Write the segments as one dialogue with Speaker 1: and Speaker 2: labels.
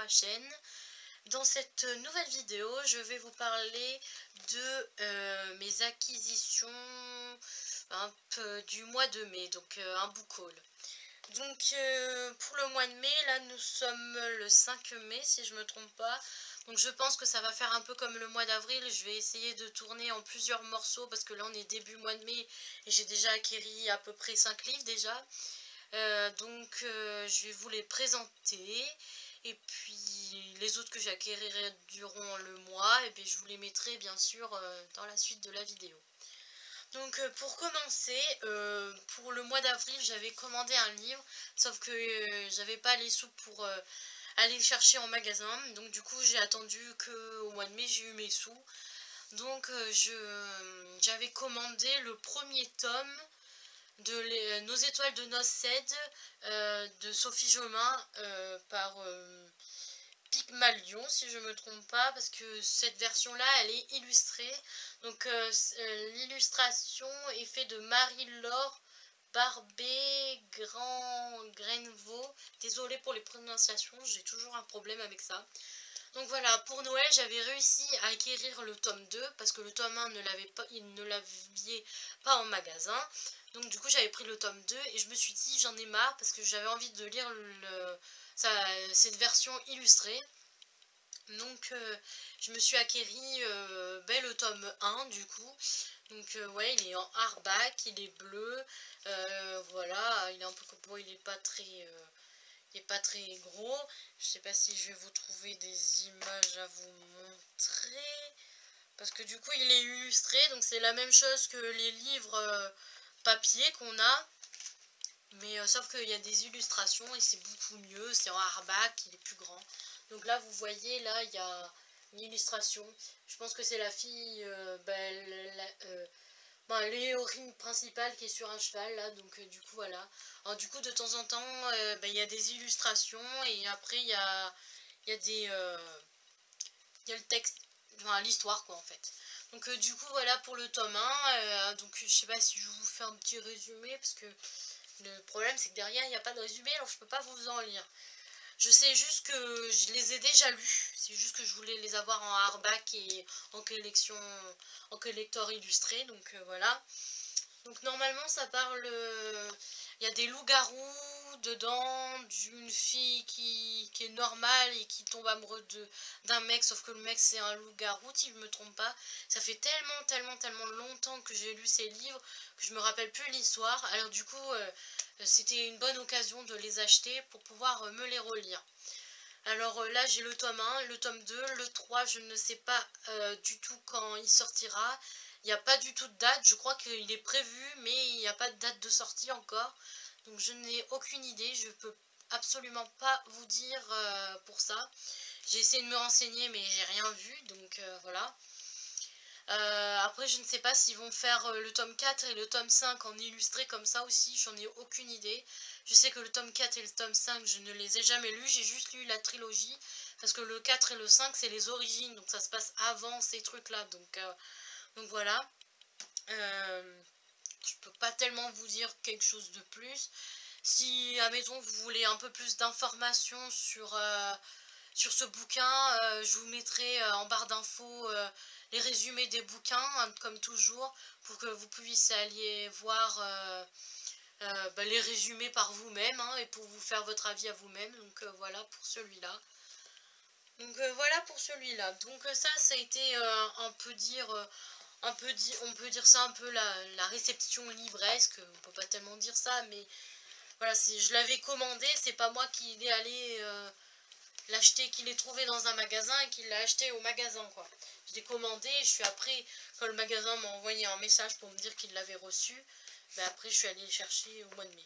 Speaker 1: ma chaîne. Dans cette nouvelle vidéo, je vais vous parler de mes acquisitions du mois de mai, donc un book haul. Donc pour le mois de mai, là nous sommes le 5 mai si je me trompe pas. Donc je pense que ça va faire un peu comme le mois d'avril. Je vais essayer de tourner en plusieurs morceaux parce que là on est début mois de mai et j'ai déjà acquis à peu près 5 livres déjà. Je vais vous les présenter. Et puis les autres que j'acquérirai durant le mois, et puis je vous les mettrai bien sûr dans la suite de la vidéo. Donc pour commencer, pour le mois d'avril, j'avais commandé un livre, sauf que j'avais pas les sous pour aller le chercher en magasin. Donc du coup j'ai attendu qu'au mois de mai j'ai eu mes sous. Donc j'avais commandé le premier tome de Nos étoiles de noces cèdent de Sophie Jomain par Pygmalion si je me trompe pas, parce que cette version là elle est illustrée. Donc l'illustration est faite de Marie-Laure Barbé-Grenvaux. Désolée pour les prononciations, j'ai toujours un problème avec ça. Donc voilà, pour Noël, j'avais réussi à acquérir le tome 2 parce que le tome 1 il ne l'avait pas en magasin. Donc du coup, j'avais pris le tome 2 et je me suis dit, j'en ai marre parce que j'avais envie de lire cette version illustrée. Donc je me suis acquéri le tome 1 du coup. Donc ouais, il est en hardback, il est bleu. Voilà, il est un peu bon, il est pas très gros. Je sais pas si je vais vous trouver des images à vous montrer. Parce que du coup il est illustré. Donc c'est la même chose que les livres papier qu'on a. Mais sauf qu'il y a des illustrations et c'est beaucoup mieux. C'est en hardback, il est plus grand. Donc là vous voyez, là il y a une illustration. Je pense que c'est la fille, l'héroïne principale qui est sur un cheval là, donc du coup voilà. Alors du coup de temps en temps il y a des illustrations et après il y a le texte, enfin l'histoire quoi en fait. Donc du coup voilà pour le tome 1, donc je sais pas si je vous fais un petit résumé parce que le problème c'est que derrière il n'y a pas de résumé, alors je peux pas vous en lire. Je sais juste que je les ai déjà lus, c'est juste que je voulais les avoir en hardback et en collection, en collector illustré, donc voilà. Donc normalement ça parle, il y a des loups-garous dedans, d'une fille qui est normale et qui tombe amoureux d'un mec, sauf que le mec c'est un loup-garou si je me trompe pas. Ça fait tellement longtemps que j'ai lu ces livres que je me rappelle plus l'histoire. Alors du coup c'était une bonne occasion de les acheter pour pouvoir me les relire. Alors là j'ai le tome 1, le tome 2, le 3 je ne sais pas du tout quand il sortira. Il n'y a pas du tout de date, je crois qu'il est prévu mais il n'y a pas de date de sortie encore. Donc je n'ai aucune idée, je peux absolument pas vous dire pour ça. J'ai essayé de me renseigner mais j'ai rien vu, donc voilà. Après je ne sais pas s'ils vont faire le tome 4 et le tome 5 en illustré comme ça aussi, j'en ai aucune idée. Je sais que le tome 4 et le tome 5 je ne les ai jamais lus, j'ai juste lu la trilogie. Parce que le 4 et le 5 c'est les origines, donc ça se passe avant ces trucs là, donc voilà. Je peux pas tellement vous dire quelque chose de plus. Si, admettons, vous voulez un peu plus d'informations sur ce bouquin, je vous mettrai en barre d'infos les résumés des bouquins, hein, comme toujours, pour que vous puissiez aller voir les résumés par vous-même, hein, et pour vous faire votre avis à vous-même. Donc voilà pour celui-là. Donc voilà pour celui-là. Donc ça a été on peut dire ça un peu la réception livresque. On peut pas tellement dire ça, mais voilà, je l'avais commandé, c'est pas moi qui l'ai allé l'acheter, qui l'ai trouvé dans un magasin et qui l'a acheté au magasin quoi. Je l'ai commandé, je suis après, quand le magasin m'a envoyé un message pour me dire qu'il l'avait reçu, ben après je suis allée le chercher au mois de mai.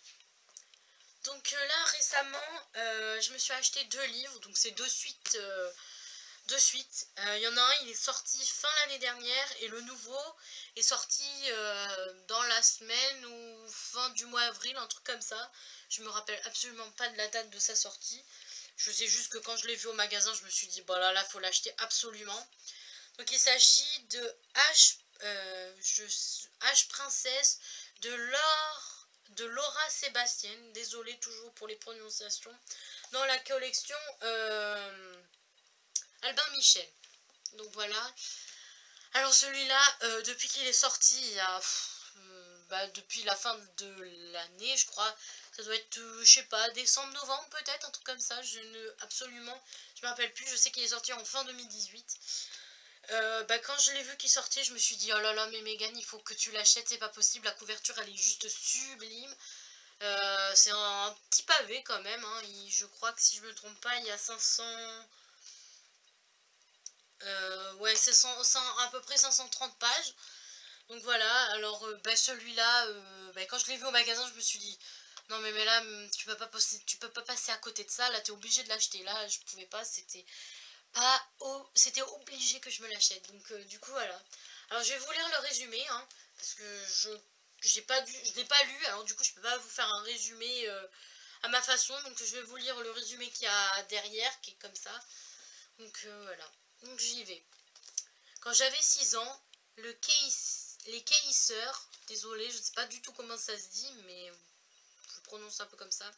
Speaker 1: Donc là récemment, je me suis acheté 2 livres, donc c'est de suite. Il y en a un, il est sorti fin l'année dernière et le nouveau est sorti dans la semaine ou fin du mois avril, un truc comme ça. Je me rappelle absolument pas de la date de sa sortie. Je sais juste que quand je l'ai vu au magasin, je me suis dit, bon là, faut l'acheter absolument. Donc il s'agit de H Princesse de Laura Sébastien. Désolée toujours pour les prononciations. dans la collection Albin Michel. Donc voilà. Alors celui-là, depuis qu'il est sorti, il y a, depuis la fin de l'année, je crois, ça doit être, je sais pas, décembre, novembre peut-être, un truc comme ça, je me rappelle plus, je sais qu'il est sorti en fin 2018. Quand je l'ai vu qu'il sortait, je me suis dit, oh là là, mais Megan, il faut que tu l'achètes, c'est pas possible, la couverture, elle est juste sublime. C'est un petit pavé quand même, hein. Je crois que si je me trompe pas, il y a 500... ouais, c'est à peu près 530 pages. Donc voilà, alors celui-là, quand je l'ai vu au magasin, je me suis dit, non mais là, tu peux pas passer à côté de ça, là t'es obligé de l'acheter. Là, je pouvais pas, c'était obligé que je me l'achète. Donc du coup, voilà. Alors je vais vous lire le résumé, hein, parce que je l'ai pas lu, alors du coup je peux pas vous faire un résumé à ma façon, donc je vais vous lire le résumé qu'il y a derrière, qui est comme ça. Donc voilà, donc j'y vais. Quand j'avais 6 ans, les Keisseurs, désolé, je ne sais pas du tout comment ça se dit, mais je prononce un peu comme ça.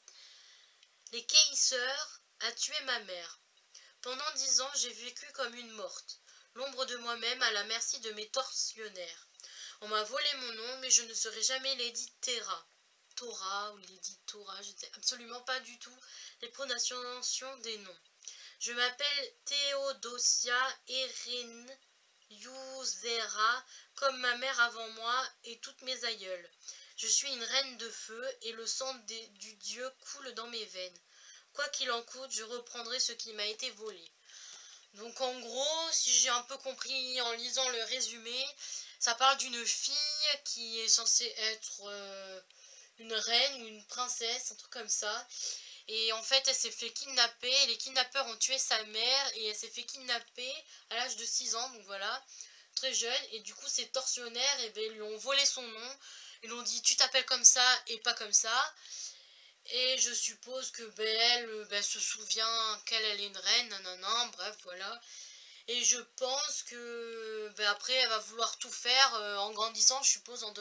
Speaker 1: Les Keisseurs a tué ma mère. Pendant 10 ans, j'ai vécu comme une morte, l'ombre de moi-même à la merci de mes tortionnaires. On m'a volé mon nom, mais je ne serai jamais Lady Tora ou Lady Tora, je ne sais absolument pas du tout les prononciations des noms. Je m'appelle Théodosia Erin Yuzera, comme ma mère avant moi et toutes mes aïeules. Je suis une reine de feu, et le sang du dieu coule dans mes veines. Quoi qu'il en coûte, je reprendrai ce qui m'a été volé. Donc en gros, si j'ai un peu compris en lisant le résumé, ça parle d'une fille qui est censée être une reine ou une princesse, un truc comme ça. Et en fait, elle s'est fait kidnapper, les kidnappeurs ont tué sa mère et elle s'est fait kidnapper à l'âge de 6 ans, donc voilà, très jeune. Et du coup, ses tortionnaires lui ont volé son nom, ils lui ont dit tu t'appelles comme ça et pas comme ça. Et je suppose que elle se souvient qu'elle est une reine, nanana, bref, voilà. Et je pense que après, elle va vouloir tout faire en grandissant, je suppose, en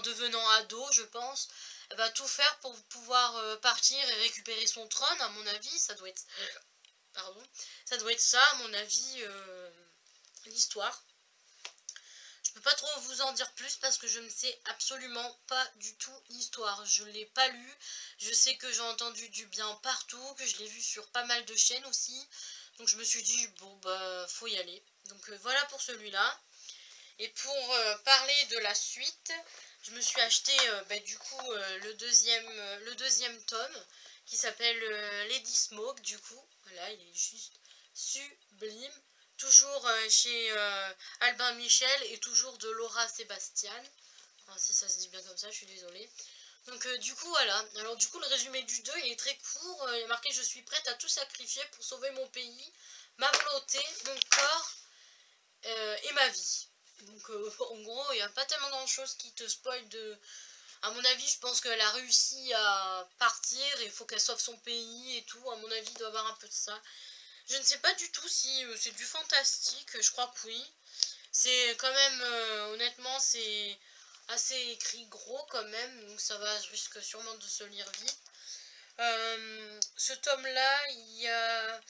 Speaker 1: devenant ado, je pense. Elle va tout faire pour pouvoir partir et récupérer son trône, à mon avis. Ça doit être... Pardon. Ça doit être ça, à mon avis, l'histoire. Je peux pas trop vous en dire plus parce que je ne sais absolument pas du tout l'histoire. Je l'ai pas lu. Je sais que j'ai entendu du bien partout, que je l'ai vu sur pas mal de chaînes aussi. Donc je me suis dit, bon bah faut y aller. Donc voilà pour celui-là. Et pour parler de la suite, je me suis acheté du coup le deuxième tome qui s'appelle Lady Smoke du coup. Voilà, il est juste sublime. Toujours chez Albin Michel et toujours de Laura Sébastien. Enfin, si ça se dit bien comme ça, je suis désolée. Donc du coup voilà, alors du coup le résumé du 2 il est très court, il est marqué je suis prête à tout sacrifier pour sauver mon pays, ma volonté, mon corps et ma vie. Donc en gros il n'y a pas tellement grand chose qui te spoil de... À mon avis je pense qu'elle a réussi à partir et il faut qu'elle sauve son pays et tout, à mon avis il doit y avoir un peu de ça. Je ne sais pas du tout si c'est du fantastique, je crois que oui. C'est quand même, honnêtement c'est assez écrit gros quand même, donc ça va risque sûrement de se lire vite. Ce tome là, il y a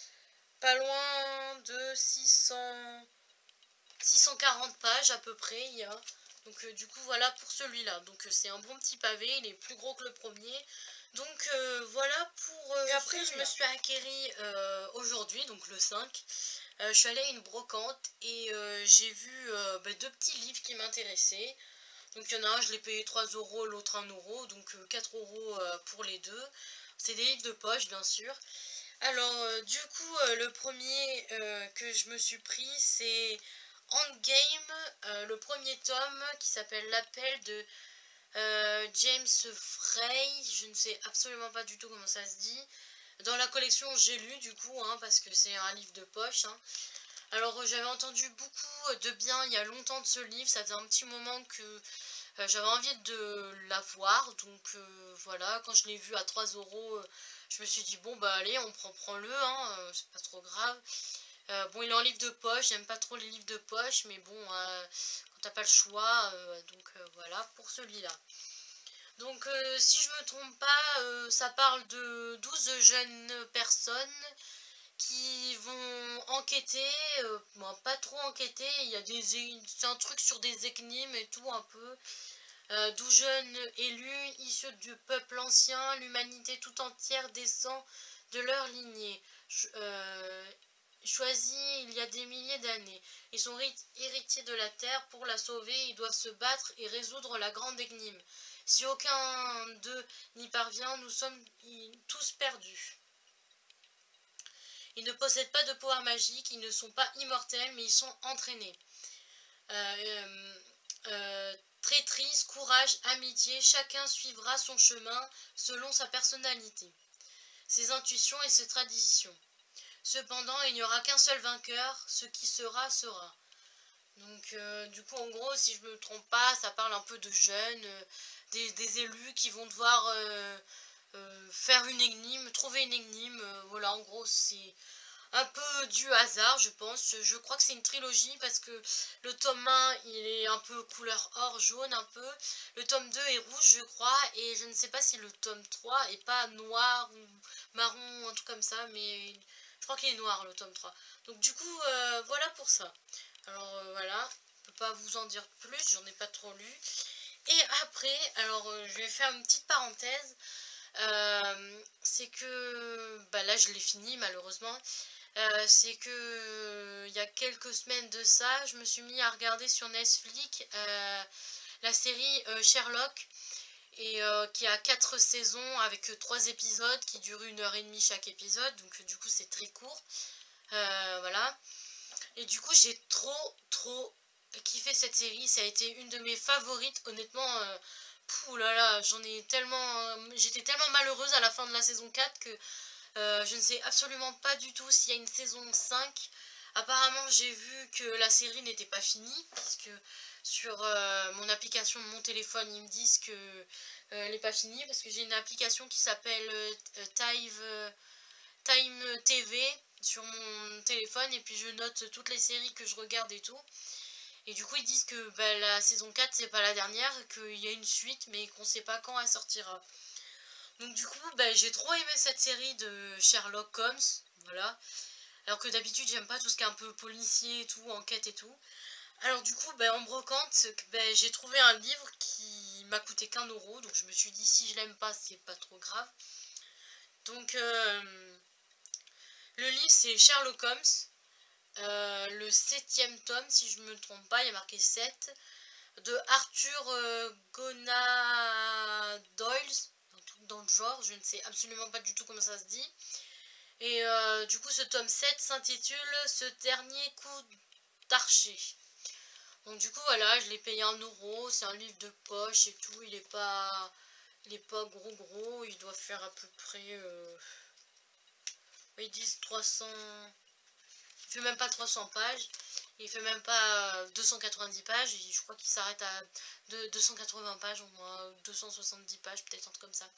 Speaker 1: pas loin de 640 pages à peu près, il y a. Donc du coup voilà pour celui-là, donc c'est un bon petit pavé, il est plus gros que le premier. Donc voilà pour... et après je me suis acquérie aujourd'hui, donc le 5. Je suis allée à une brocante et j'ai vu deux petits livres qui m'intéressaient. Donc il y en a un, je l'ai payé 3 euros, l'autre 1 euro, donc 4 euros pour les deux. C'est des livres de poche, bien sûr. Alors, du coup, le premier que je me suis pris, c'est Endgame, le premier tome qui s'appelle L'appel de James Frey. Je ne sais absolument pas du tout comment ça se dit. Dans la collection, j'ai lu du coup, hein, parce que c'est un livre de poche. Hein. Alors j'avais entendu beaucoup de bien il y a longtemps de ce livre, ça faisait un petit moment que j'avais envie de l'avoir, donc voilà, quand je l'ai vu à 3 euros, je me suis dit bon bah allez, prends-le, hein, c'est pas trop grave. Bon il est en livre de poche, j'aime pas trop les livres de poche, mais bon, quand t'as pas le choix, donc voilà pour celui-là. Donc si je me trompe pas, ça parle de 12 jeunes personnes qui vont enquêter, bon, pas trop enquêter, il y a c'est un truc sur des énigmes et tout un peu. 12 jeunes élus issus du peuple ancien, l'humanité tout entière descend de leur lignée. Choisis il y a des milliers d'années. Ils sont héritiers de la terre. Pour la sauver, ils doivent se battre et résoudre la grande énigme. Si aucun d'eux n'y parvient, nous sommes tous perdus. Ils ne possèdent pas de pouvoir magique, ils ne sont pas immortels, mais ils sont entraînés. Traîtrise, courage, amitié, chacun suivra son chemin selon sa personnalité, ses intuitions et ses traditions. Cependant, il n'y aura qu'un seul vainqueur, ce qui sera, sera. Donc, du coup, en gros, si je me trompe pas, ça parle un peu de jeunes, des élus qui vont devoir faire une énigme, trouver une énigme. Voilà, en gros, c'est un peu du hasard, je pense. Je crois que c'est une trilogie parce que le tome 1, il est un peu couleur or, jaune un peu. Le tome 2 est rouge, je crois. Et je ne sais pas si le tome 3 est pas noir ou marron, un truc comme ça. Mais je crois qu'il est noir, le tome 3. Donc du coup, voilà pour ça. Alors voilà, je peux pas vous en dire plus, j'en ai pas trop lu. Et après, alors je vais faire une petite parenthèse. C'est que, bah là je l'ai fini malheureusement. C'est que il y a quelques semaines de ça, je me suis mis à regarder sur Netflix la série Sherlock et qui a 4 saisons avec 3 épisodes qui durent 1 h 30 chaque épisode, donc du coup c'est très court. Voilà. Et du coup j'ai trop kiffé cette série, ça a été une de mes favorites honnêtement. Pouh là là, j'étais tellement malheureuse à la fin de la saison 4 que je ne sais absolument pas du tout s'il y a une saison 5. Apparemment, j'ai vu que la série n'était pas finie, puisque sur mon application de mon téléphone, ils me disent que elle n'est pas finie, parce que j'ai une application qui s'appelle Time TV sur mon téléphone, et puis je note toutes les séries que je regarde et tout. Et du coup, ils disent que bah, la saison 4, c'est pas la dernière, qu'il y a une suite, mais qu'on sait pas quand elle sortira. Donc du coup, bah, j'ai trop aimé cette série de Sherlock Holmes, voilà. Alors que d'habitude, j'aime pas tout ce qui est un peu policier et tout, enquête et tout. Alors du coup, bah, en brocante, bah, j'ai trouvé un livre qui m'a coûté qu'1 €, donc je me suis dit si je l'aime pas, c'est pas trop grave. Donc le livre c'est Sherlock Holmes, le 7e tome, si je me trompe pas, il y a marqué 7, de Arthur Conan Doyle, un truc dans le genre, je ne sais absolument pas du tout comment ça se dit. Et du coup, ce tome 7 s'intitule Ce dernier coup d'archer. Donc du coup, voilà, je l'ai payé 1 €, c'est un livre de poche et tout, il est pas gros gros, il doit faire à peu près, ils disent 300, il fait même pas 300 pages, il fait même pas 290 pages, je crois qu'il s'arrête à 280 pages au moins, 270 pages, peut-être un truc comme ça.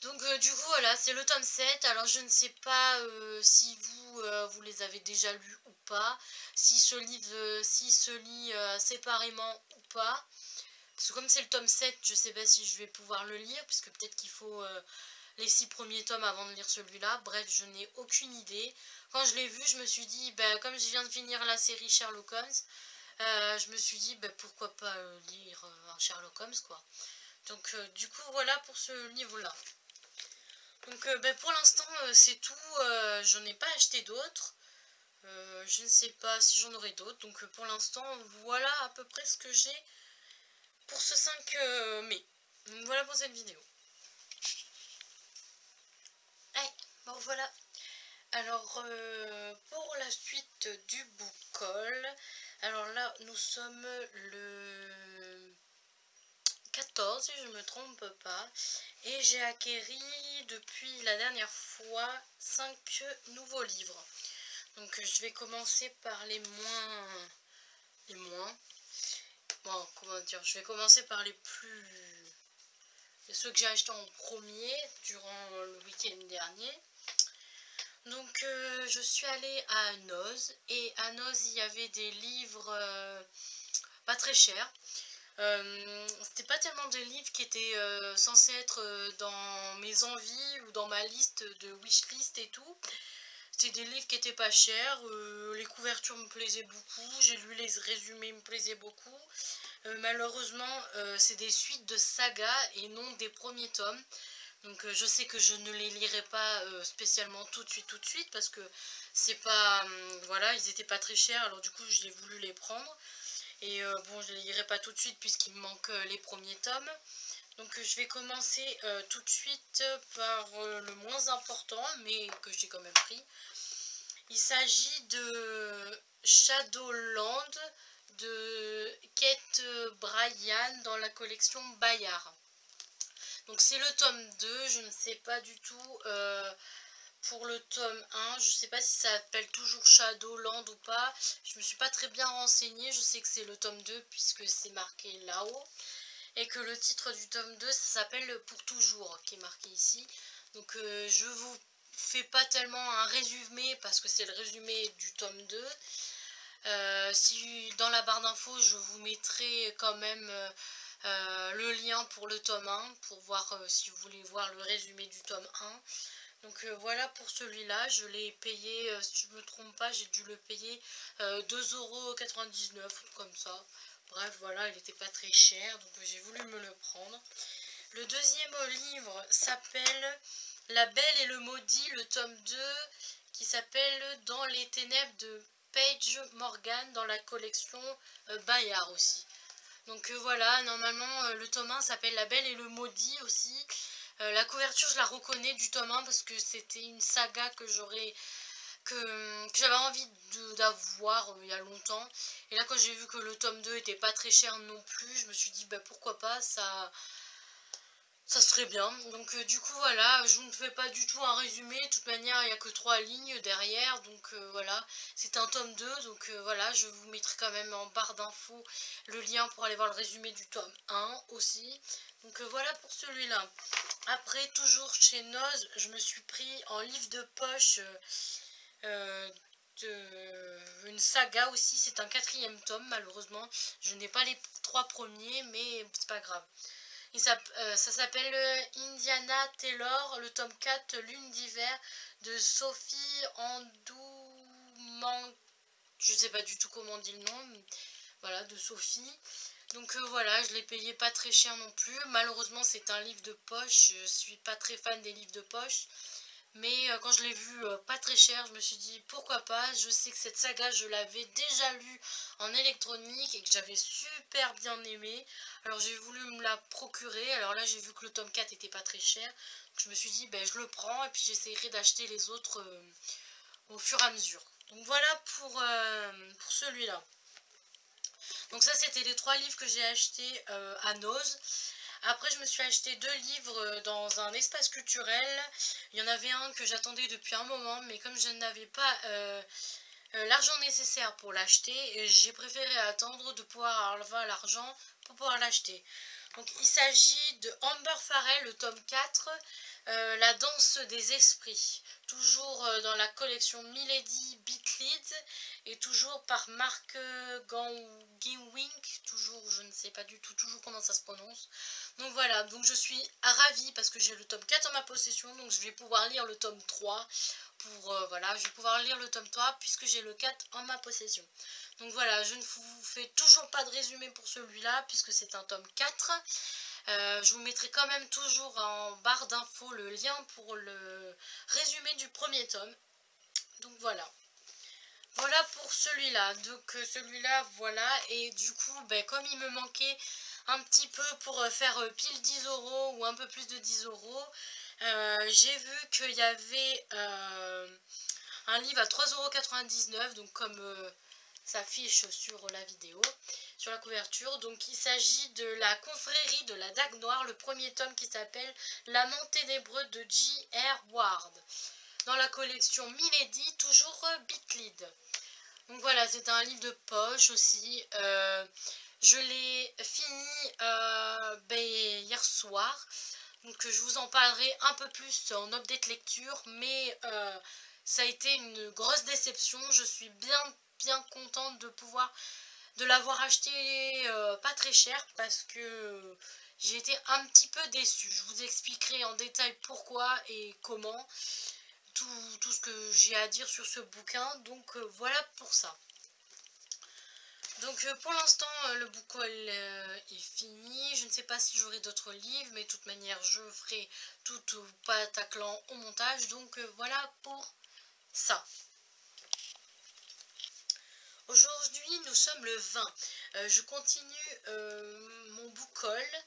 Speaker 1: Donc du coup voilà, c'est le tome 7, alors je ne sais pas si vous les avez déjà lus ou pas, si ce livre si se lit séparément ou pas, parce que comme c'est le tome 7, je ne sais pas si je vais pouvoir le lire, puisque peut-être qu'il faut les 6 premiers tomes avant de lire celui-là, bref je n'ai aucune idée. Quand je l'ai vu, je me suis dit, bah, comme je viens de finir la série Sherlock Holmes, je me suis dit, bah, pourquoi pas lire un Sherlock Holmes quoi. Donc du coup voilà pour ce livre-là. Donc ben, pour l'instant c'est tout, j'en ai pas acheté d'autres, je ne sais pas si j'en aurai d'autres, donc pour l'instant voilà à peu près ce que j'ai pour ce 5 mai. Donc voilà pour cette vidéo. Allez, bon voilà. Alors pour la suite du book haul, alors là nous sommes le 14 si je ne me trompe pas, et j'ai acquéri depuis la dernière fois 5 nouveaux livres. Donc je vais commencer par les moins, bon comment dire, je vais commencer par les plus, ceux que j'ai achetés en premier durant le week-end dernier. Donc je suis allée à Noz, et à Noz il y avait des livres pas très chers. C'était pas tellement des livres qui étaient censés être dans mes envies ou dans ma liste de wishlist et tout. C'était des livres qui étaient pas chers, les couvertures me plaisaient beaucoup, j'ai lu les résumés, me plaisaient beaucoup. Malheureusement, c'est des suites de sagas et non des premiers tomes. Donc je sais que je ne les lirai pas spécialement tout de suite parce que c'est pas voilà, ils étaient pas très chers, alors du coup j'ai voulu les prendre. Et bon, je ne les lirai pas tout de suite puisqu'il me manque les premiers tomes. Donc je vais commencer tout de suite par le moins important, mais que j'ai quand même pris. Il s'agit de Shadowland de Kate Bryan dans la collection Bayard. Donc c'est le tome 2, je ne sais pas du tout pour le tome 1, je ne sais pas si ça s'appelle toujours Shadowland ou pas. Je me suis pas très bien renseignée, je sais que c'est le tome 2 puisque c'est marqué là-haut. Et que le titre du tome 2, ça s'appelle Pour toujours, qui est marqué ici. Donc je vous fais pas tellement un résumé parce que c'est le résumé du tome 2. Si dans la barre d'infos, je vous mettrai quand même le lien pour le tome 1 pour voir si vous voulez voir le résumé du tome 1. Donc voilà pour celui-là, je l'ai payé, si je ne me trompe pas, j'ai dû le payer 2,99 € comme ça. Bref, voilà, il n'était pas très cher, donc j'ai voulu me le prendre. Le deuxième livre s'appelle La Belle et le Maudit, le tome 2, qui s'appelle Dans les ténèbres de Paige Morgan dans la collection Bayard aussi. Donc voilà, normalement le tome 1 s'appelle La Belle et le Maudit aussi. La couverture je la reconnais du tome 1 parce que c'était une saga que j'avais envie d'avoir il y a longtemps. Et là quand j'ai vu que le tome 2 était pas très cher non plus, je me suis dit bah pourquoi pas, ça serait bien. Donc du coup voilà, je ne fais pas du tout un résumé, de toute manière il n'y a que 3 lignes derrière, donc voilà, c'est un tome 2, donc voilà, je vous mettrai quand même en barre d'infos le lien pour aller voir le résumé du tome 1 aussi. Donc voilà pour celui-là. Après, toujours chez Noz, je me suis pris en livre de poche une saga aussi, c'est un 4e tome malheureusement, je n'ai pas les 3 premiers mais c'est pas grave. Ça s'appelle Indiana Taylor, le tome 4, Lune d'hiver, de Sophie Andouman. Je sais pas du tout comment on dit le nom, mais voilà, de Sophie. Donc voilà, je l'ai payé pas très cher non plus. Malheureusement, c'est un livre de poche. Je suis pas très fan des livres de poche. Mais quand je l'ai vu pas très cher, je me suis dit pourquoi pas. Je sais que cette saga, je l'avais déjà lue en électronique et que j'avais super bien aimé. Alors j'ai voulu me la procurer. Alors là, j'ai vu que le tome 4 était pas très cher. Donc je me suis dit, ben, je le prends et puis j'essaierai d'acheter les autres au fur et à mesure. Donc voilà pour celui-là. Donc ça, c'était les 3 livres que j'ai achetés à Noz. Après, je me suis acheté 2 livres dans un espace culturel. Il y en avait un que j'attendais depuis un moment, mais comme je n'avais pas l'argent nécessaire pour l'acheter, j'ai préféré attendre de pouvoir avoir l'argent pour pouvoir l'acheter. Donc il s'agit de Amber Farrell, le tome 4, La danse des esprits, toujours dans la collection Milady Beatleeds et toujours par Mark Gawink, toujours je ne sais pas du tout toujours comment ça se prononce. Donc voilà, donc je suis ravie parce que j'ai le tome 4 en ma possession, donc je vais pouvoir lire le tome 3 pour voilà, je vais pouvoir lire le tome 3 puisque j'ai le 4 en ma possession. Donc voilà, je ne vous fais toujours pas de résumé pour celui-là puisque c'est un tome 4. Je vous mettrai quand même toujours en barre d'infos le lien pour le résumé du premier tome. Donc voilà. Voilà pour celui-là. Donc celui-là, voilà. Et du coup, ben, comme il me manquait un petit peu pour faire pile 10 € ou un peu plus de 10 €, j'ai vu qu'il y avait un livre à 3,99 €, donc comme s'affiche sur la vidéo, sur la couverture. Donc il s'agit de la confrérie de la Dague Noire, le premier tome qui s'appelle L'amant ténébreux de J.R. Ward, dans la collection Milady, toujours Beatleeds. Donc voilà, c'est un livre de poche aussi. Je l'ai fini ben, hier soir. Donc je vous en parlerai un peu plus en update lecture. Mais ça a été une grosse déception. Je suis bien contente de pouvoir de l'avoir acheté pas très cher parce que j'ai été un petit peu déçue. Je vous expliquerai en détail pourquoi et comment, tout ce que j'ai à dire sur ce bouquin. Donc voilà pour ça. Donc pour l'instant le bouquin est fini. Je ne sais pas si j'aurai d'autres livres, mais de toute manière je ferai tout au pataclan au montage. Donc voilà pour ça. Aujourd'hui nous sommes le 20. Je continue mon book haul.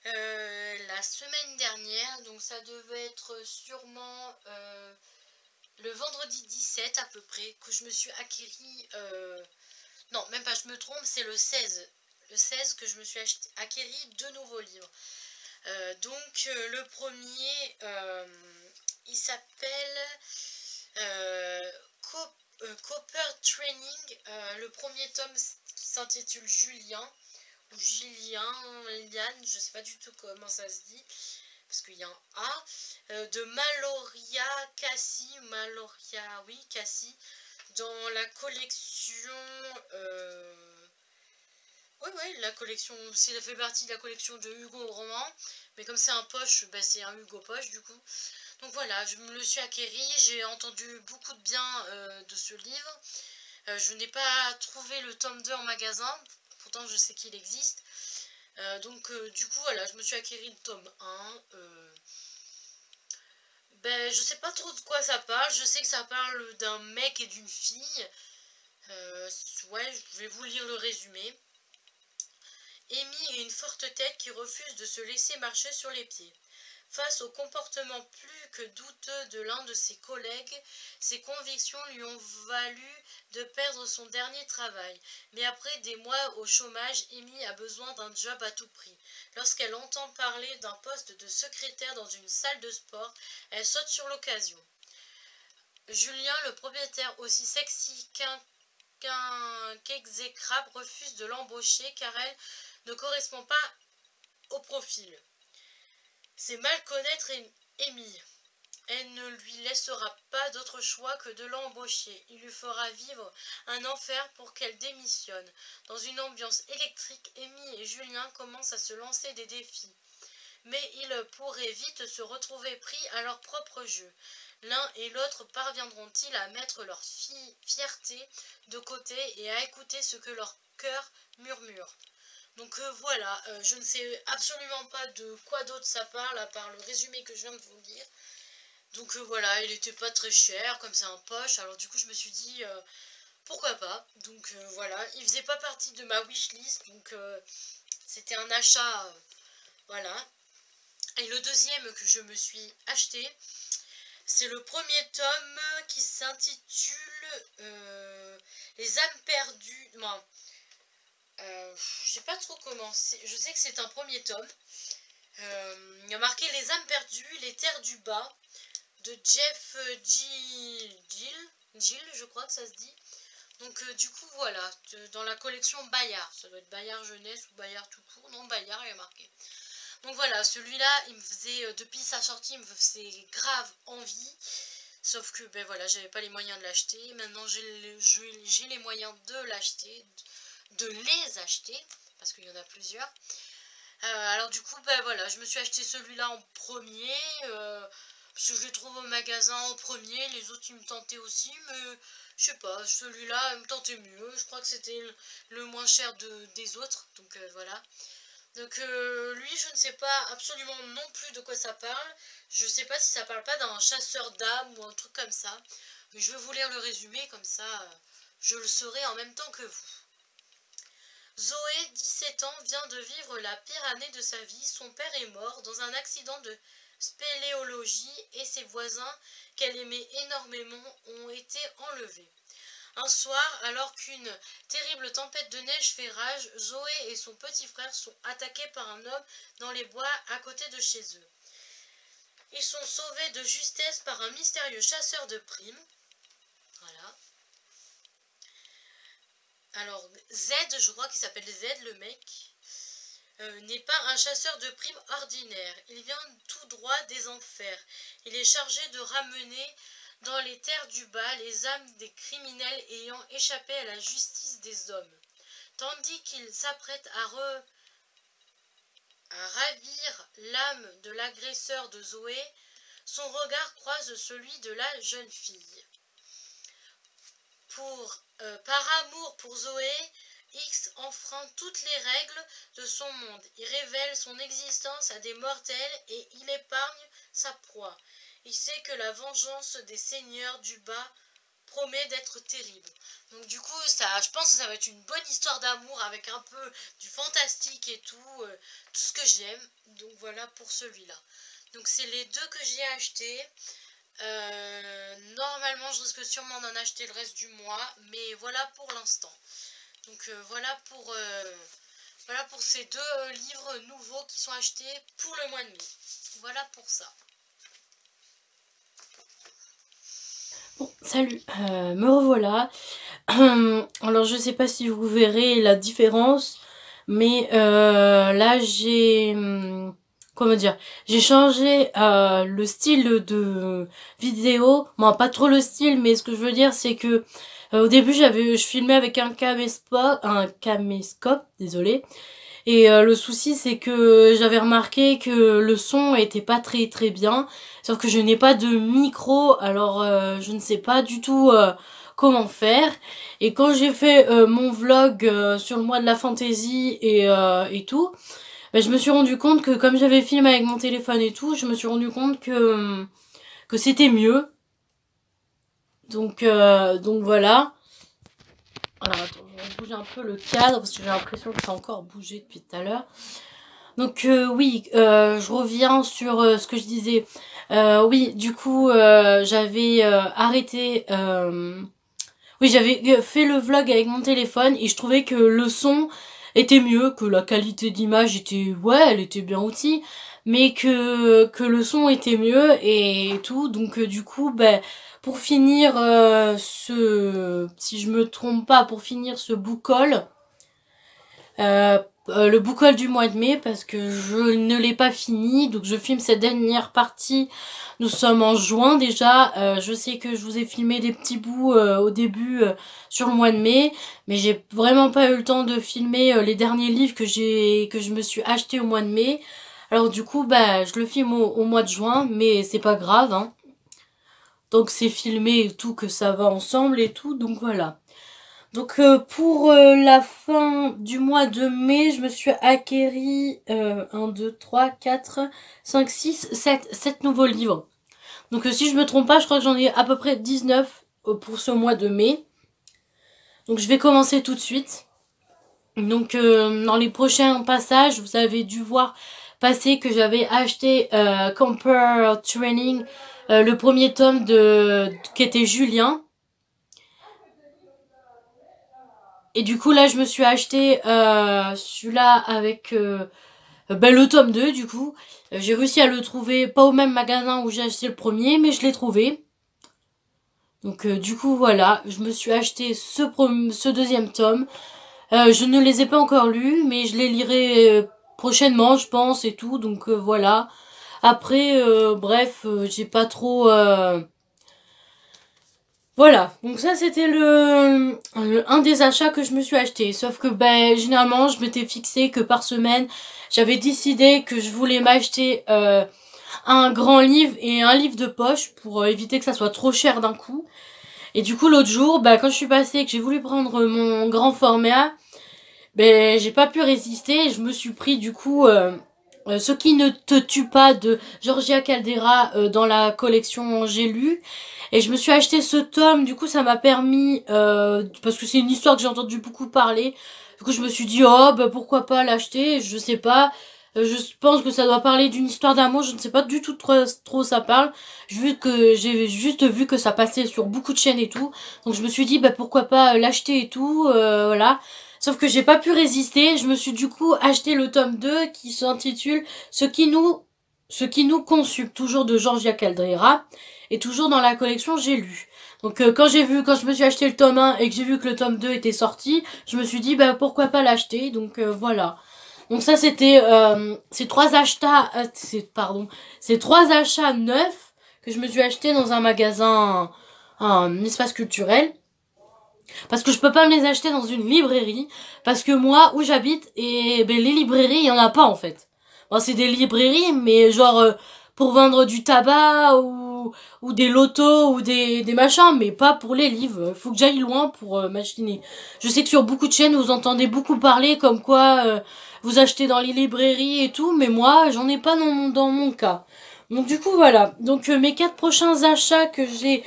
Speaker 1: La semaine dernière, donc ça devait être sûrement le vendredi 17 à peu près, que je me suis acquéri, non même pas, je me trompe, c'est le 16. Le 16 que je me suis acquéri 2 nouveaux livres. Donc le premier, il s'appelle Cooper Training. Le premier tome s'intitule Julien. Ou Julien, Liane, je sais pas du tout comment ça se dit, parce qu'il y a un A, de Maloria Cassie, oui, Cassie, dans la collection, ouais, la collection, ça fait partie de la collection de Hugo Roman, mais comme c'est un poche, bah, c'est un Hugo Poche du coup. Donc voilà, je me le suis acquéri, j'ai entendu beaucoup de bien de ce livre. Je n'ai pas trouvé le tome 2 en magasin, pourtant je sais qu'il existe. Donc du coup voilà, je me suis acquéri le tome 1. Ben je sais pas trop de quoi ça parle, je sais que ça parle d'un mec et d'une fille. Ouais, je vais vous lire le résumé. Amy est une forte tête qui refuse de se laisser marcher sur les pieds. Face au comportement plus que douteux de l'un de ses collègues, ses convictions lui ont valu de perdre son dernier travail. Mais après des mois au chômage, Amy a besoin d'un job à tout prix. Lorsqu'elle entend parler d'un poste de secrétaire dans une salle de sport, elle saute sur l'occasion. Julien, le propriétaire aussi sexy qu'exécrable, refuse de l'embaucher car elle ne correspond pas au profil. C'est mal connaître Amy. Elle ne lui laissera pas d'autre choix que de l'embaucher. Il lui fera vivre un enfer pour qu'elle démissionne. Dans une ambiance électrique, Amy et Julien commencent à se lancer des défis. Mais ils pourraient vite se retrouver pris à leur propre jeu. L'un et l'autre parviendront-ils à mettre leur fierté de côté et à écouter ce que leur cœur murmure? Donc voilà, je ne sais absolument pas de quoi d'autre ça parle, à part le résumé que je viens de vous lire. Donc voilà, il était pas très cher, comme c'est un poche, alors du coup je me suis dit, pourquoi pas. Donc voilà, il faisait pas partie de ma wishlist, donc c'était un achat, voilà. Et le deuxième que je me suis acheté, c'est le premier tome qui s'intitule Les âmes perdues. Non, je sais pas trop comment. Je sais que c'est un premier tome. Il y a marqué Les âmes perdues, les terres du bas, de Jeff Gill, je crois que ça se dit. Donc du coup voilà, dans la collection Bayard. Ça doit être Bayard jeunesse ou Bayard tout court. Non, Bayard, il y a marqué. Donc voilà, celui-là, il me faisait, depuis sa sortie, il me faisait grave envie. Sauf que, ben voilà, j'avais pas les moyens de l'acheter. Maintenant, j'ai les moyens de l'acheter, de les acheter, parce qu'il y en a plusieurs. Alors du coup, ben voilà, je me suis acheté celui-là en premier, parce que je le trouve au magasin en premier. Les autres, ils me tentaient aussi, mais je sais pas, celui-là, il me tentait mieux. Je crois que c'était le moins cher des autres, donc voilà. Donc lui, je ne sais pas absolument non plus de quoi ça parle. Je ne sais pas si ça parle pas d'un chasseur d'âmes ou un truc comme ça. Mais je vais vous lire le résumé, comme ça je le saurai en même temps que vous. Zoé, 17 ans, vient de vivre la pire année de sa vie. Son père est mort dans un accident de spéléologie et ses voisins, qu'elle aimait énormément, ont été enlevés. Un soir, alors qu'une terrible tempête de neige fait rage, Zoé et son petit frère sont attaqués par un homme dans les bois à côté de chez eux. Ils sont sauvés de justesse par un mystérieux chasseur de primes. Voilà. Alors, Z, je crois qu'il s'appelle Z, le mec, n'est pas un chasseur de primes ordinaire. Il vient tout droit des enfers. Il est chargé de ramener dans les terres du bas les âmes des criminels ayant échappé à la justice des hommes. Tandis qu'il s'apprête à ravir l'âme de l'agresseur de Zoé, son regard croise celui de la jeune fille. Par amour pour Zoé, X enfreint toutes les règles de son monde. Il révèle son existence à des mortels et il épargne sa proie. Il sait que la vengeance des seigneurs du bas promet d'être terrible. Donc du coup, je pense que ça va être une bonne histoire d'amour avec un peu du fantastique et tout ce que j'aime. Donc voilà pour celui-là. Donc c'est les deux que j'ai achetés. Normalement, je risque sûrement d'en acheter le reste du mois, mais voilà pour l'instant. Donc voilà pour ces deux livres nouveaux qui sont achetés pour le mois de mai. Voilà pour ça.
Speaker 2: Bon, salut, me revoilà. Alors je sais pas si vous verrez la différence, mais là j'ai comment dire, j'ai changé le style de vidéo. Bon, pas trop le style, mais ce que je veux dire c'est que au début je filmais avec un caméscope, désolé. Et le souci c'est que j'avais remarqué que le son était pas très très bien, sauf que je n'ai pas de micro, alors je ne sais pas du tout comment faire. Et quand j'ai fait mon vlog sur le mois de la fantaisie et tout, ben, je me suis rendu compte que comme j'avais filmé avec mon téléphone et tout, je me suis rendu compte que c'était mieux. Donc voilà. Alors attends, je vais bouger un peu le cadre parce que j'ai l'impression que ça a encore bougé depuis tout à l'heure. Donc oui, je reviens sur ce que je disais. Oui, du coup, j'avais arrêté. Oui, j'avais fait le vlog avec mon téléphone et je trouvais que le son était mieux, que la qualité d'image était, ouais, elle était bien aussi, mais que le son était mieux et tout. Donc du coup, ben pour finir si je me trompe pas, pour finir ce book haul, le book haul du mois de mai, parce que je ne l'ai pas fini, donc je filme cette dernière partie. Nous sommes en juin déjà. Je sais que je vous ai filmé des petits bouts au début sur le mois de mai, mais j'ai vraiment pas eu le temps de filmer les derniers livres que je me suis acheté au mois de mai. Alors du coup, bah je le filme au mois de juin, mais c'est pas grave, hein. Donc c'est filmé et tout, que ça va ensemble et tout, donc voilà. Donc pour la fin du mois de mai, je me suis acquéri 1, 2, 3, 4, 5, 6, 7 nouveaux livres. Donc si je me trompe pas, je crois que j'en ai à peu près 19 pour ce mois de mai. Donc je vais commencer tout de suite. Donc dans les prochains passages, vous avez dû voir passer que j'avais acheté Camper Training, le premier tome qui était Julien. Et du coup là je me suis acheté celui-là avec le tome 2 du coup. J'ai réussi à le trouver, pas au même magasin où j'ai acheté le premier, mais je l'ai trouvé. Donc du coup voilà, je me suis acheté ce deuxième tome. Je ne les ai pas encore lus, mais je les lirai prochainement je pense et tout, donc voilà. Après bref, j'ai pas trop... Voilà, donc ça c'était un des achats que je me suis acheté. Sauf que ben généralement je m'étais fixé que par semaine j'avais décidé que je voulais m'acheter un grand livre et un livre de poche pour éviter que ça soit trop cher d'un coup. Et du coup l'autre jour, ben, quand je suis passée et que j'ai voulu prendre mon grand format, ben j'ai pas pu résister. Je me suis pris du coup Ce qui ne te tue pas de Georgia Caldera dans la collection J'ai lu. Et je me suis acheté ce tome, du coup ça m'a permis, parce que c'est une histoire que j'ai entendu beaucoup parler, du coup je me suis dit, oh bah pourquoi pas l'acheter, je sais pas, je pense que ça doit parler d'une histoire d'amour, je ne sais pas du tout trop ça parle, j'ai juste vu que ça passait sur beaucoup de chaînes et tout, donc je me suis dit, bah pourquoi pas l'acheter et tout, voilà. Sauf que j'ai pas pu résister, je me suis du coup acheté le tome 2 qui s'intitule Ce qui nous consulte, toujours de Georgia Caldera, et toujours dans la collection J'ai lu. Donc quand je me suis acheté le tome 1 et que j'ai vu que le tome 2 était sorti, je me suis dit bah pourquoi pas l'acheter, donc voilà. Donc ça c'était ces trois achats neufs que je me suis acheté dans un magasin, un espace culturel. Parce que je peux pas me les acheter dans une librairie. Parce que moi, où j'habite, et ben, les librairies, il y en a pas en fait. Bon, c'est des librairies, mais genre pour vendre du tabac ou des lotos ou des machins, mais pas pour les livres. Faut que j'aille loin pour m'achiner. Je sais que sur beaucoup de chaînes, vous entendez beaucoup parler comme quoi vous achetez dans les librairies et tout, mais moi, j'en ai pas dans mon cas. Donc du coup, voilà. Donc mes 4 prochains achats que j'ai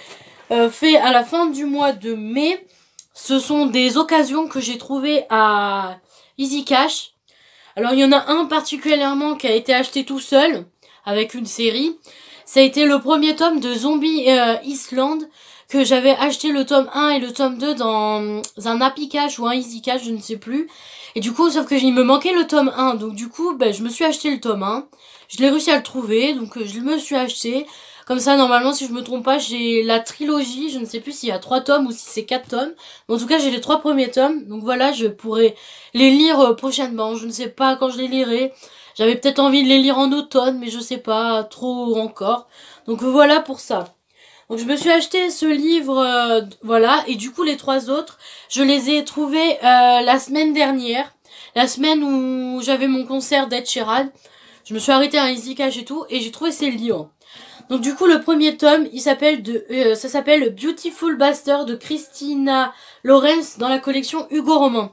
Speaker 2: fait à la fin du mois de mai, ce sont des occasions que j'ai trouvées à Easy Cash. Alors il y en a un particulièrement qui a été acheté tout seul, avec une série. Ça a été le premier tome de Zombie Island, que j'avais acheté le tome 1 et le tome 2 dans un Happy Cash ou un Easy Cash, je ne sais plus. Et du coup, sauf que il me manquait le tome 1, donc du coup, ben, je me suis acheté le tome 1. Je l'ai réussi à le trouver, donc je me suis acheté. Comme ça, normalement, si je me trompe pas, j'ai la trilogie. Je ne sais plus s'il y a 3 tomes ou si c'est 4 tomes. Mais en tout cas, j'ai les 3 premiers tomes. Donc voilà, je pourrais les lire prochainement. Je ne sais pas quand je les lirai. J'avais peut-être envie de les lire en automne, mais je sais pas trop encore. Donc voilà pour ça. Donc je me suis acheté ce livre, voilà. Et du coup, les 3 autres, je les ai trouvés la semaine dernière. La semaine où j'avais mon concert d'Ed Sheeran. Je me suis arrêtée à un Easy Cash et tout. Et j'ai trouvé ces livres. Donc du coup, le premier tome, ça s'appelle Beautiful Bastard de Christina Lorenz dans la collection Hugo Roman.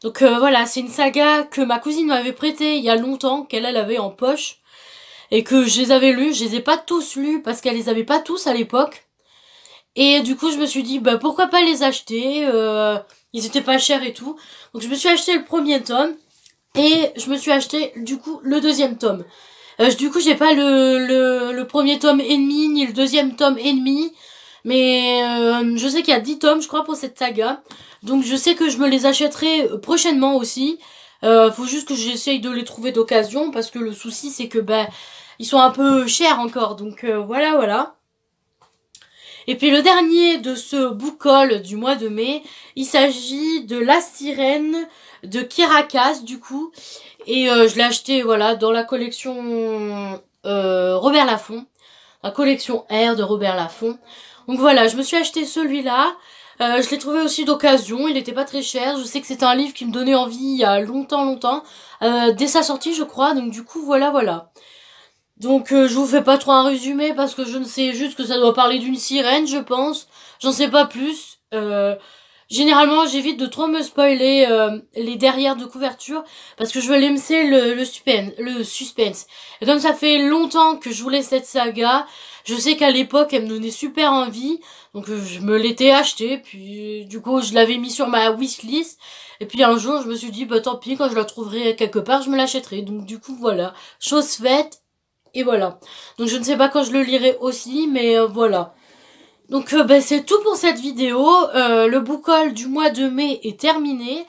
Speaker 2: Donc voilà, c'est une saga que ma cousine m'avait prêtée il y a longtemps, qu'elle avait en poche, et que je les avais lus. Je les ai pas tous lus parce qu'elle les avait pas tous à l'époque. Et du coup, je me suis dit, bah pourquoi pas les acheter, ils étaient pas chers et tout. Donc je me suis acheté le premier tome, et je me suis acheté du coup le deuxième tome. Du coup, j'ai pas le premier tome et demi, ni le deuxième tome et demi. Mais je sais qu'il y a 10 tomes, je crois, pour cette saga. Donc je sais que je me les achèterai prochainement aussi. Faut juste que j'essaye de les trouver d'occasion. Parce que le souci, c'est que ils sont un peu chers encore. Donc voilà, voilà. Et puis le dernier de ce book haul du mois de mai, il s'agit de La Sirène de Kirakas, du coup. Et je l'ai acheté, voilà, dans la collection Robert Laffont. La collection R de Robert Laffont. Donc voilà, je me suis acheté celui-là. Je l'ai trouvé aussi d'occasion, il n'était pas très cher. Je sais que c'était un livre qui me donnait envie il y a longtemps. Dès sa sortie, je crois. Donc du coup, voilà, voilà. Donc je vous fais pas trop un résumé parce que je ne sais juste que ça doit parler d'une sirène, je pense. J'en sais pas plus. Généralement, j'évite de trop me spoiler les derrière de couverture parce que je veux laisser le suspense. Et comme ça fait longtemps que je voulais cette saga, je sais qu'à l'époque, elle me donnait super envie. Donc je me l'étais acheté, puis du coup, je l'avais mis sur ma wishlist. Et puis un jour, je me suis dit, bah tant pis, quand je la trouverai quelque part, je me l'achèterai. Donc du coup, voilà, chose faite. Et voilà. Donc je ne sais pas quand je le lirai aussi, mais voilà. Donc c'est tout pour cette vidéo. Le book haul du mois de mai est terminé.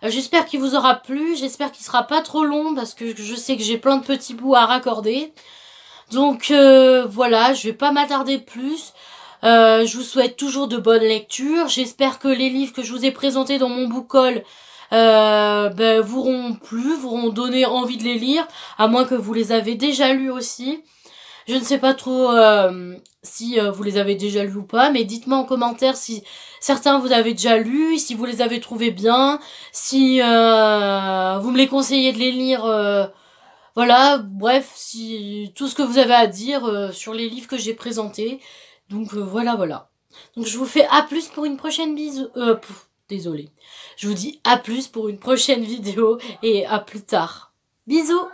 Speaker 2: J'espère qu'il vous aura plu. J'espère qu'il sera pas trop long parce que je sais que j'ai plein de petits bouts à raccorder. Donc voilà, je vais pas m'attarder plus. Je vous souhaite toujours de bonnes lectures. J'espère que les livres que je vous ai présentés dans mon book haul vous auront plu, vous auront donné envie de les lire, à moins que vous les avez déjà lus aussi. Je ne sais pas trop si vous les avez déjà lus ou pas, mais dites-moi en commentaire si certains vous avez déjà lus, si vous les avez trouvés bien, si vous me les conseillez de les lire, voilà, bref, si tout ce que vous avez à dire sur les livres que j'ai présentés. Donc voilà, voilà. Donc je vous fais à plus pour une prochaine désolée. Je vous dis à plus pour une prochaine vidéo et à plus tard. Bisous!